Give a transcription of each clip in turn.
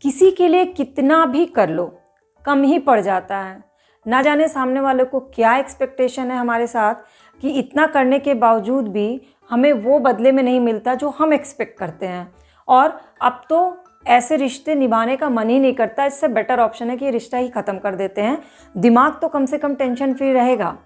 किसी के लिए कितना भी कर लो कम ही पड़ जाता है। ना जाने सामने वाले को क्या एक्सपेक्टेशन है हमारे साथ कि इतना करने के बावजूद भी हमें वो बदले में नहीं मिलता जो हम एक्सपेक्ट करते हैं। और अब तो ऐसे रिश्ते निभाने का मन ही नहीं करता। इससे बेटर ऑप्शन है कि रिश्ता ही ख़त्म कर देते हैं। दिमाग तो कम से कम टेंशन फ्री रहेगा।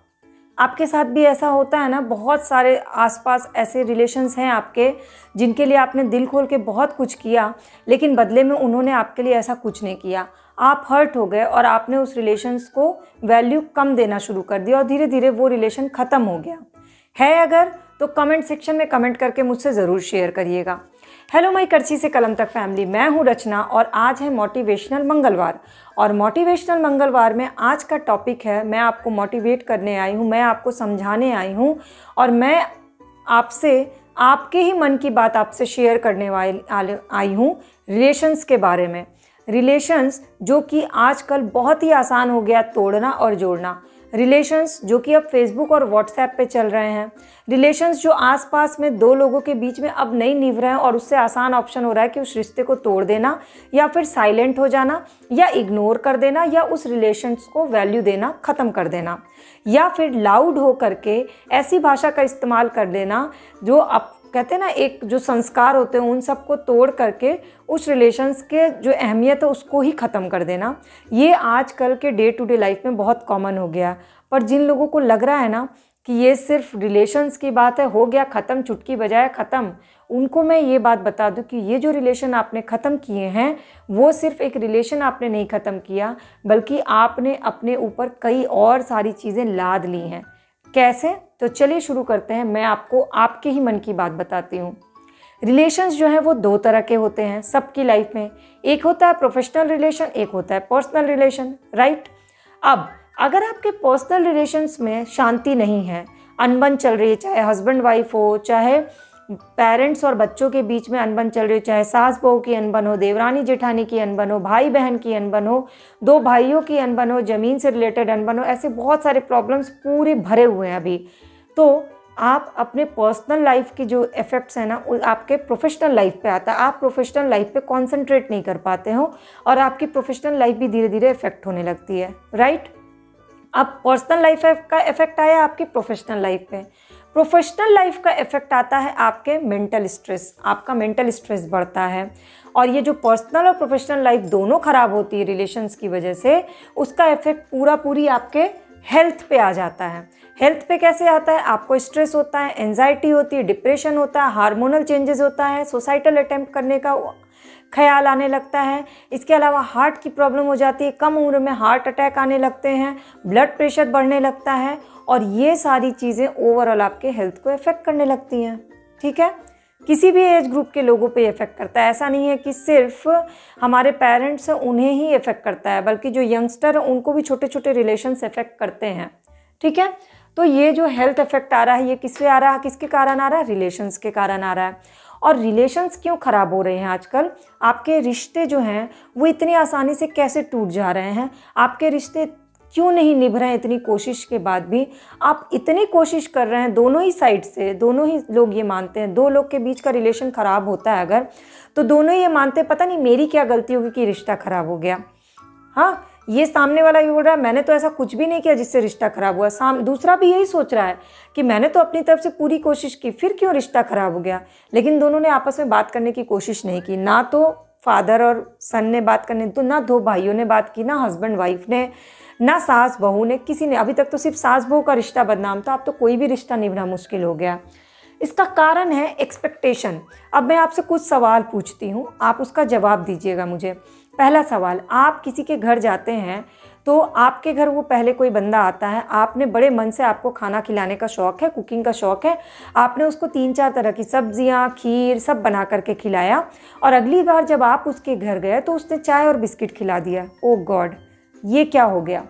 आपके साथ भी ऐसा होता है ना, बहुत सारे आसपास ऐसे रिलेशंस हैं आपके जिनके लिए आपने दिल खोल के बहुत कुछ किया, लेकिन बदले में उन्होंने आपके लिए ऐसा कुछ नहीं किया। आप हर्ट हो गए और आपने उस रिलेशंस को वैल्यू कम देना शुरू कर दिया और धीरे धीरे वो रिलेशन ख़त्म हो गया है। अगर तो कमेंट सेक्शन में कमेंट करके मुझसे ज़रूर शेयर करिएगा। हेलो माई करची से कलम तक फैमिली, मैं हूँ रचना और आज है मोटिवेशनल मंगलवार। और मोटिवेशनल मंगलवार में आज का टॉपिक है, मैं आपको मोटिवेट करने आई हूँ, मैं आपको समझाने आई हूँ और मैं आपसे आपके ही मन की बात आपसे शेयर करने आई हूँ रिलेशंस के बारे में। रिलेशंस जो कि आजकल बहुत ही आसान हो गया तोड़ना और जोड़ना। रिलेशंस जो कि अब फेसबुक और व्हाट्सएप पे चल रहे हैं। रिलेशंस जो आसपास में दो लोगों के बीच में अब नहीं निभ रहे हैं और उससे आसान ऑप्शन हो रहा है कि उस रिश्ते को तोड़ देना या फिर साइलेंट हो जाना या इग्नोर कर देना या उस रिलेशंस को वैल्यू देना ख़त्म कर देना या फिर लाउड हो करके ऐसी भाषा का इस्तेमाल कर देना जो अब कहते हैं ना, एक जो संस्कार होते हैं उन सबको तोड़ करके उस रिलेशंस के जो अहमियत है उसको ही ख़त्म कर देना। ये आजकल के डे टू डे लाइफ में बहुत कॉमन हो गया। पर जिन लोगों को लग रहा है ना कि ये सिर्फ रिलेशंस की बात है, हो गया ख़त्म, चुटकी बजाए ख़त्म, उनको मैं ये बात बता दूं कि ये जो रिलेशन आपने ख़त्म किए हैं वो सिर्फ एक रिलेशन आपने नहीं ख़त्म किया, बल्कि आपने अपने ऊपर कई और सारी चीज़ें लाद ली हैं। कैसे? तो चलिए शुरू करते हैं। मैं आपको आपके ही मन की बात बताती हूँ। रिलेशंस जो हैं वो दो तरह के होते हैं सबकी लाइफ में। एक होता है प्रोफेशनल रिलेशन, एक होता है पर्सनल रिलेशन, राइट। अब अगर आपके पर्सनल रिलेशंस में शांति नहीं है, अनबन चल रही है, चाहे हस्बैंड वाइफ हो, चाहे पेरेंट्स और बच्चों के बीच में अनबन चल रही है, चाहे सास बहू की अनबन हो, देवरानी जेठानी की अनबन हो, भाई बहन की अनबन हो, दो भाइयों की अनबन हो, ज़मीन से रिलेटेड अनबन हो, ऐसे बहुत सारे प्रॉब्लम्स पूरे भरे हुए हैं अभी। तो आप अपने पर्सनल लाइफ की जो इफ़ेक्ट्स हैं ना आपके प्रोफेशनल लाइफ पे आता है। आप प्रोफेशनल लाइफ पे कॉन्सेंट्रेट नहीं कर पाते हो और आपकी प्रोफेशनल लाइफ भी धीरे धीरे इफेक्ट होने लगती है, राइट। अब पर्सनल लाइफ का इफेक्ट आया आपकी प्रोफेशनल लाइफ पे। प्रोफेशनल लाइफ का इफेक्ट आता है आपके मेंटल स्ट्रेस, आपका मेंटल स्ट्रेस बढ़ता है। और ये जो पर्सनल और प्रोफेशनल लाइफ दोनों ख़राब होती है रिलेशंस की वजह से, उसका इफेक्ट पूरी आपके हेल्थ पे आ जाता है। हेल्थ पे कैसे आता है? आपको स्ट्रेस होता है, एंजाइटी होती है, डिप्रेशन होता है, हार्मोनल चेंजेस होता है, सुसाइडल अटेम्प्ट करने का ख्याल आने लगता है। इसके अलावा हार्ट की प्रॉब्लम हो जाती है, कम उम्र में हार्ट अटैक आने लगते हैं, ब्लड प्रेशर बढ़ने लगता है और ये सारी चीज़ें ओवरऑल आपके हेल्थ को इफ़ेक्ट करने लगती हैं, ठीक है। किसी भी एज ग्रुप के लोगों पे इफ़ेक्ट करता है। ऐसा नहीं है कि सिर्फ हमारे पेरेंट्स हैं उन्हें ही इफ़ेक्ट करता है, बल्कि जो यंगस्टर हैं उनको भी छोटे छोटे रिलेशंस इफ़ेक्ट करते हैं, ठीक है। तो ये जो हेल्थ इफ़ेक्ट आ रहा है ये किससे आ रहा है, किसके कारण आ रहा है? रिलेशंस के कारण आ रहा है। और रिलेशंस क्यों ख़राब हो रहे हैं आजकल? आपके रिश्ते जो हैं वो इतनी आसानी से कैसे टूट जा रहे हैं? आपके रिश्ते क्यों नहीं निभ रहे हैं इतनी कोशिश के बाद भी? आप इतनी कोशिश कर रहे हैं दोनों ही साइड से, दोनों ही लोग ये मानते हैं, दो लोग के बीच का रिलेशन ख़राब होता है अगर, तो दोनों ये मानते हैं पता नहीं मेरी क्या गलती होगी कि रिश्ता ख़राब हो गया। हाँ, ये सामने वाला ये बोल रहा है मैंने तो ऐसा कुछ भी नहीं किया जिससे रिश्ता ख़राब हुआ। दूसरा भी यही सोच रहा है कि मैंने तो अपनी तरफ से पूरी कोशिश की, फिर क्यों रिश्ता ख़राब हो गया। लेकिन दोनों ने आपस में बात करने की कोशिश नहीं की। ना तो फादर और सन ने बात करने, तो ना दो भाइयों ने बात की, ना हस्बैंड वाइफ ने, ना सास बहू ने, किसी ने। अभी तक तो सिर्फ सास बहू का रिश्ता बदनाम था, अब तो कोई भी रिश्ता निभाना मुश्किल हो गया। इसका कारण है एक्सपेक्टेशन। अब मैं आपसे कुछ सवाल पूछती हूँ, आप उसका जवाब दीजिएगा मुझे। पहला सवाल, आप किसी के घर जाते हैं तो आपके घर वो पहले कोई बंदा आता है, आपने बड़े मन से, आपको खाना खिलाने का शौक़ है, कुकिंग का शौक़ है, आपने उसको 3-4 तरह की सब्जियां, खीर सब बना करके खिलाया और अगली बार जब आप उसके घर गए तो उसने चाय और बिस्किट खिला दिया। ओह गॉड, ये क्या हो गया?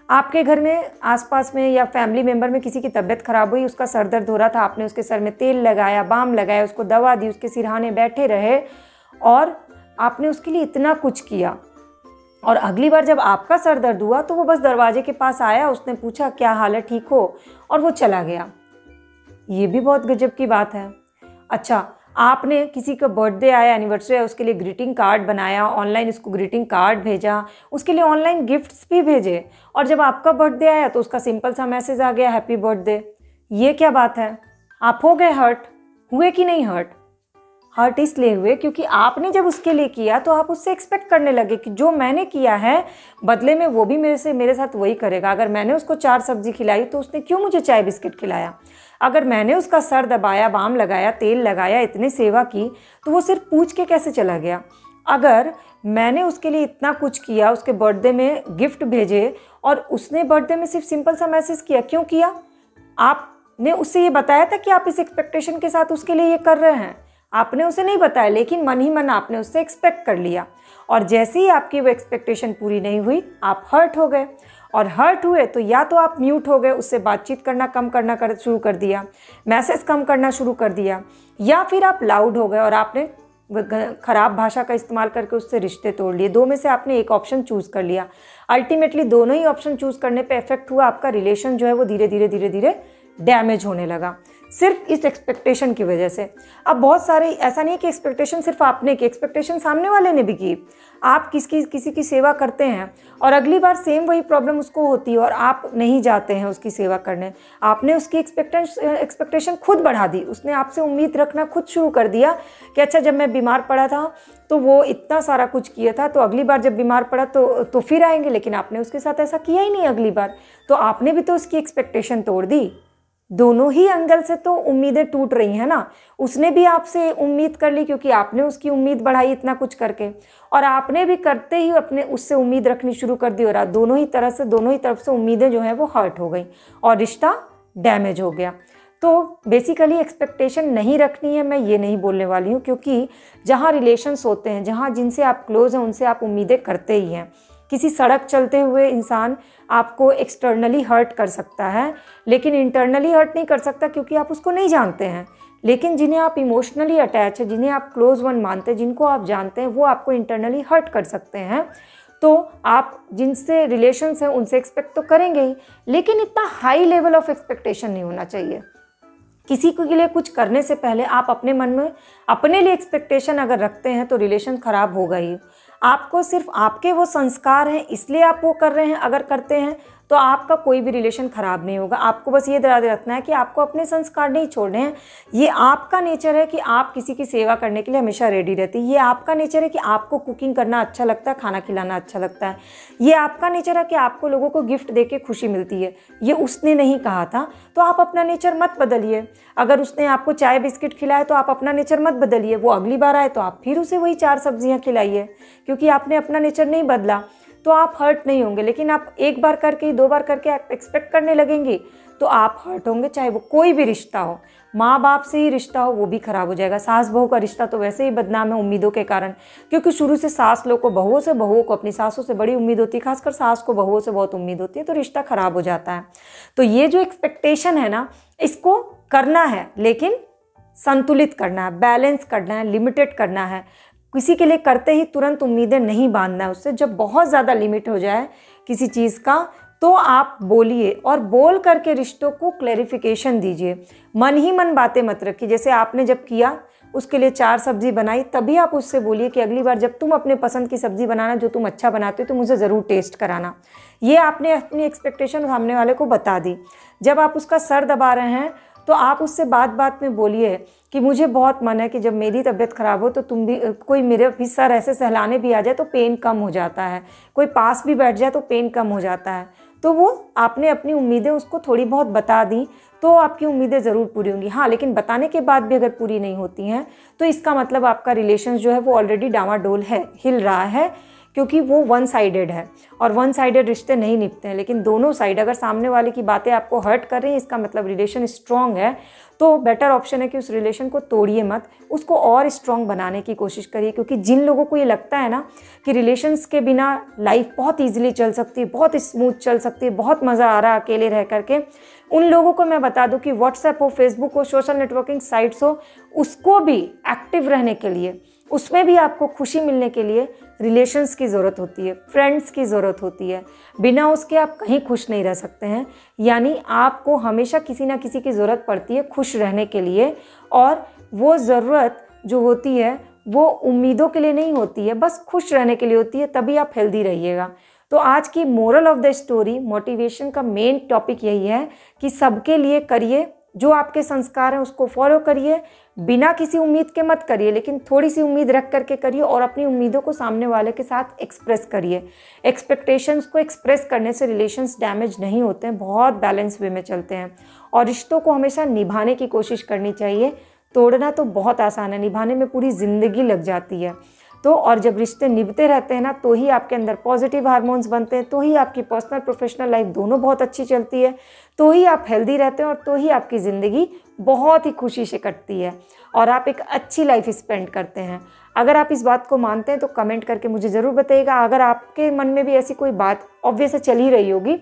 आपके घर में आसपास में या फैमिली मेम्बर में किसी की तबीयत ख़राब हुई, उसका सर दर्द हो रहा था, आपने उसके सर में तेल लगाया, बाम लगाया, उसको दवा दी, उसके सिरहाने बैठे रहे और आपने उसके लिए इतना कुछ किया। और अगली बार जब आपका सर दर्द हुआ तो वो बस दरवाजे के पास आया, उसने पूछा क्या हाल है, ठीक हो, और वो चला गया। ये भी बहुत गजब की बात है। अच्छा, आपने किसी का बर्थडे आया, एनिवर्सरी है, उसके लिए ग्रीटिंग कार्ड बनाया, ऑनलाइन उसको ग्रीटिंग कार्ड भेजा, उसके लिए ऑनलाइन गिफ्ट्स भी भेजे, और जब आपका बर्थडे आया तो उसका सिंपल सा मैसेज आ गया हैप्पी बर्थडे। ये क्या बात है? आप हो गए हर्ट? हुए कि नहीं हर्ट? हर्ट इसलिए हुए क्योंकि आपने जब उसके लिए किया तो आप उससे एक्सपेक्ट करने लगे कि जो मैंने किया है बदले में वो भी मेरे साथ वही करेगा। अगर मैंने उसको 4 सब्जी खिलाई तो उसने क्यों मुझे चाय बिस्किट खिलाया? अगर मैंने उसका सर दबाया, बाम लगाया, तेल लगाया, इतनी सेवा की, तो वो सिर्फ पूछ के कैसे चला गया? अगर मैंने उसके लिए इतना कुछ किया, उसके बर्थडे में गिफ्ट भेजे और उसने बर्थडे में सिर्फ सिंपल सा मैसेज किया, क्यों किया? आपने उससे ये बताया था कि आप इस एक्सपेक्टेशन के साथ उसके लिए ये कर रहे हैं? आपने उसे नहीं बताया, लेकिन मन ही मन आपने उससे एक्सपेक्ट कर लिया, और जैसे ही आपकी वो एक्सपेक्टेशन पूरी नहीं हुई आप हर्ट हो गए। और हर्ट हुए तो या तो आप म्यूट हो गए, उससे बातचीत करना कम करना शुरू कर दिया, मैसेज कम करना शुरू कर दिया, या फिर आप लाउड हो गए और आपने ख़राब भाषा का इस्तेमाल करके उससे रिश्ते तोड़ लिए। 2 में से आपने एक ऑप्शन चूज़ कर लिया। अल्टीमेटली दोनों ही ऑप्शन चूज़ करने पे इफेक्ट हुआ, आपका रिलेशन जो है वो धीरे धीरे डैमेज होने लगा, सिर्फ इस एक्सपेक्टेशन की वजह से। अब बहुत सारे, ऐसा नहीं है कि एक्सपेक्टेशन सिर्फ आपने की, एक्सपेक्टेशन सामने वाले ने भी की। आप किसी की सेवा करते हैं और अगली बार सेम वही प्रॉब्लम उसको होती है और आप नहीं जाते हैं उसकी सेवा करने। आपने उसकी एक्सपेक्टेशन खुद बढ़ा दी, उसने आपसे उम्मीद रखना खुद शुरू कर दिया कि अच्छा जब मैं बीमार पड़ा था तो वो इतना सारा कुछ किया था, तो अगली बार जब बीमार पड़ा तो फिर आएंगे, लेकिन आपने उसके साथ ऐसा किया ही नहीं अगली बार, तो आपने भी तो उसकी एक्सपेक्टेशन तोड़ दी। दोनों ही एंगल से तो उम्मीदें टूट रही हैं ना। उसने भी आपसे उम्मीद कर ली क्योंकि आपने उसकी उम्मीद बढ़ाई इतना कुछ करके, और आपने भी करते ही अपने उससे उम्मीद रखनी शुरू कर दी, और दोनों ही तरफ से उम्मीदें जो हैं वो हर्ट हो गई और रिश्ता डैमेज हो गया। तो बेसिकली एक्सपेक्टेशन नहीं रखनी है, मैं ये नहीं बोलने वाली हूँ, क्योंकि जहाँ रिलेशंस होते हैं, जहाँ जिनसे आप क्लोज हैं उनसे आप उम्मीदें करते ही हैं। किसी सड़क चलते हुए इंसान आपको एक्सटर्नली हर्ट कर सकता है, लेकिन इंटरनली हर्ट नहीं कर सकता क्योंकि आप उसको नहीं जानते हैं। लेकिन जिन्हें आप इमोशनली अटैच है, जिन्हें आप क्लोज वन मानते हैं, जिनको आप जानते हैं, वो आपको इंटरनली हर्ट कर सकते हैं। तो आप जिनसे रिलेशंस हैं उनसे एक्सपेक्ट तो करेंगे ही, लेकिन इतना हाई लेवल ऑफ एक्सपेक्टेशन नहीं होना चाहिए। किसी के लिए कुछ करने से पहले आप अपने मन में अपने लिए एक्सपेक्टेशन अगर रखते हैं तो रिलेशन ख़राब होगा ही। आपको सिर्फ आपके वो संस्कार हैं इसलिए आप वो कर रहे हैं, अगर करते हैं तो आपका कोई भी रिलेशन ख़राब नहीं होगा। आपको बस ये याद रखना है कि आपको अपने संस्कार नहीं छोड़ने हैं। ये आपका नेचर है कि आप किसी की सेवा करने के लिए हमेशा रेडी रहती है। ये आपका नेचर है कि आपको कुकिंग करना अच्छा लगता है, खाना खिलाना अच्छा लगता है। ये आपका नेचर है कि आपको लोगों को गिफ्ट देके खुशी मिलती है। ये उसने नहीं कहा था, तो आप अपना नेचर मत बदलिए। अगर उसने आपको चाय बिस्किट खिलाया तो आप अपना नेचर मत बदलिए। वो अगली बार आए तो आप फिर उसे वही 4 सब्जियाँ खिलाइए, क्योंकि आपने अपना नेचर नहीं बदला। तो आप हर्ट नहीं होंगे। लेकिन आप एक बार करके 2 बार करके आप एक्सपेक्ट करने लगेंगे तो आप हर्ट होंगे, चाहे वो कोई भी रिश्ता हो। माँ बाप से ही रिश्ता हो वो भी ख़राब हो जाएगा। सास बहू का रिश्ता तो वैसे ही बदनाम है उम्मीदों के कारण, क्योंकि शुरू से सास लोग को बहुओं से, बहुओं को अपनी सासों से बड़ी उम्मीद होती है, खासकर सास को बहुओं से बहुत उम्मीद होती है, तो रिश्ता ख़राब हो जाता है। तो ये जो एक्सपेक्टेशन है ना, इसको करना है, लेकिन संतुलित करना है, बैलेंस करना है, लिमिटेड करना है। किसी के लिए करते ही तुरंत उम्मीदें नहीं बांधना है उससे। जब बहुत ज़्यादा लिमिट हो जाए किसी चीज़ का तो आप बोलिए, और बोल करके रिश्तों को क्लैरिफिकेशन दीजिए। मन ही मन बातें मत रखिए। जैसे आपने जब किया, उसके लिए 4 सब्जी बनाई, तभी आप उससे बोलिए कि अगली बार जब तुम अपने पसंद की सब्जी बनाना, जो तुम अच्छा बनाते हो, तो मुझे ज़रूर टेस्ट कराना। ये आपने अपनी एक्सपेक्टेशन सामने वाले को बता दी। जब आप उसका सर दबा रहे हैं तो आप उससे बात बात में बोलिए कि मुझे बहुत मन है कि जब मेरी तबीयत ख़राब हो तो तुम भी, कोई मेरे भी सर ऐसे सहलाने भी आ जाए तो पेन कम हो जाता है, कोई पास भी बैठ जाए तो पेन कम हो जाता है। तो वो आपने अपनी उम्मीदें उसको थोड़ी बहुत बता दी तो आपकी उम्मीदें ज़रूर पूरी होंगी। हाँ, लेकिन बताने के बाद भी अगर पूरी नहीं होती हैं तो इसका मतलब आपका रिलेशन जो है वो ऑलरेडी डामाडोल है, हिल रहा है, क्योंकि वो वन साइडेड है, और वन साइडेड रिश्ते नहीं निभते हैं। लेकिन दोनों साइड, अगर सामने वाले की बातें आपको हर्ट कर रही हैं, इसका मतलब रिलेशन स्ट्रॉन्ग है। तो बेटर ऑप्शन है कि उस रिलेशन को तोड़िए मत, उसको और स्ट्रॉन्ग बनाने की कोशिश करिए। क्योंकि जिन लोगों को ये लगता है ना कि रिलेशंस के बिना लाइफ बहुत ईजिली चल सकती है, बहुत स्मूथ चल सकती है, बहुत मज़ा आ रहा है अकेले रह करके, उन लोगों को मैं बता दूं कि व्हाट्सएप हो, फेसबुक हो, सोशल नेटवर्किंग साइट्स हो, उसको भी एक्टिव रहने के लिए, उसमें भी आपको खुशी मिलने के लिए रिलेशंस की ज़रूरत होती है, फ्रेंड्स की ज़रूरत होती है। बिना उसके आप कहीं खुश नहीं रह सकते हैं। यानी आपको हमेशा किसी ना किसी की ज़रूरत पड़ती है खुश रहने के लिए, और वो ज़रूरत जो होती है वो उम्मीदों के लिए नहीं होती है, बस खुश रहने के लिए होती है, तभी आप हेल्दी रहिएगा। तो आज की moral of the story, motivation का मेन टॉपिक यही है कि सबके लिए करिए, जो आपके संस्कार हैं उसको फॉलो करिए, बिना किसी उम्मीद के मत करिए, लेकिन थोड़ी सी उम्मीद रख करके करिए और अपनी उम्मीदों को सामने वाले के साथ एक्सप्रेस करिए। एक्सपेक्टेशंस को एक्सप्रेस करने से रिलेशंस डैमेज नहीं होते हैं, बहुत बैलेंस वे में चलते हैं। और रिश्तों को हमेशा निभाने की कोशिश करनी चाहिए। तोड़ना तो बहुत आसान है, निभाने में पूरी ज़िंदगी लग जाती है। तो और जब रिश्ते निभते रहते हैं ना, तो ही आपके अंदर पॉजिटिव हार्मोन्स बनते हैं, तो ही आपकी पर्सनल प्रोफेशनल लाइफ दोनों बहुत अच्छी चलती है, तो ही आप हेल्दी रहते हैं और तो ही आपकी ज़िंदगी बहुत ही खुशी से कटती है और आप एक अच्छी लाइफ स्पेंड करते हैं। अगर आप इस बात को मानते हैं तो कमेंट करके मुझे ज़रूर बताइएगा। अगर आपके मन में भी ऐसी कोई बात ऑब्वियस चल ही रही होगी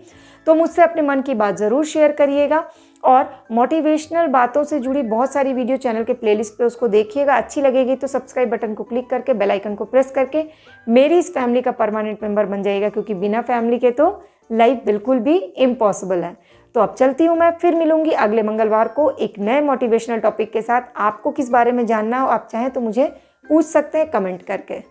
तो मुझसे अपने मन की बात ज़रूर शेयर करिएगा। और मोटिवेशनल बातों से जुड़ी बहुत सारी वीडियो चैनल के प्लेलिस्ट पे उसको देखिएगा। अच्छी लगेगी तो सब्सक्राइब बटन को क्लिक करके बेल आइकन को प्रेस करके मेरी इस फैमिली का परमानेंट मेंबर बन जाइएगा, क्योंकि बिना फैमिली के तो लाइफ बिल्कुल भी इम्पॉसिबल है। तो अब चलती हूँ मैं, फिर मिलूंगी अगले मंगलवार को एक नए मोटिवेशनल टॉपिक के साथ। आपको किस बारे में जानना हो आप चाहें तो मुझे पूछ सकते हैं कमेंट करके।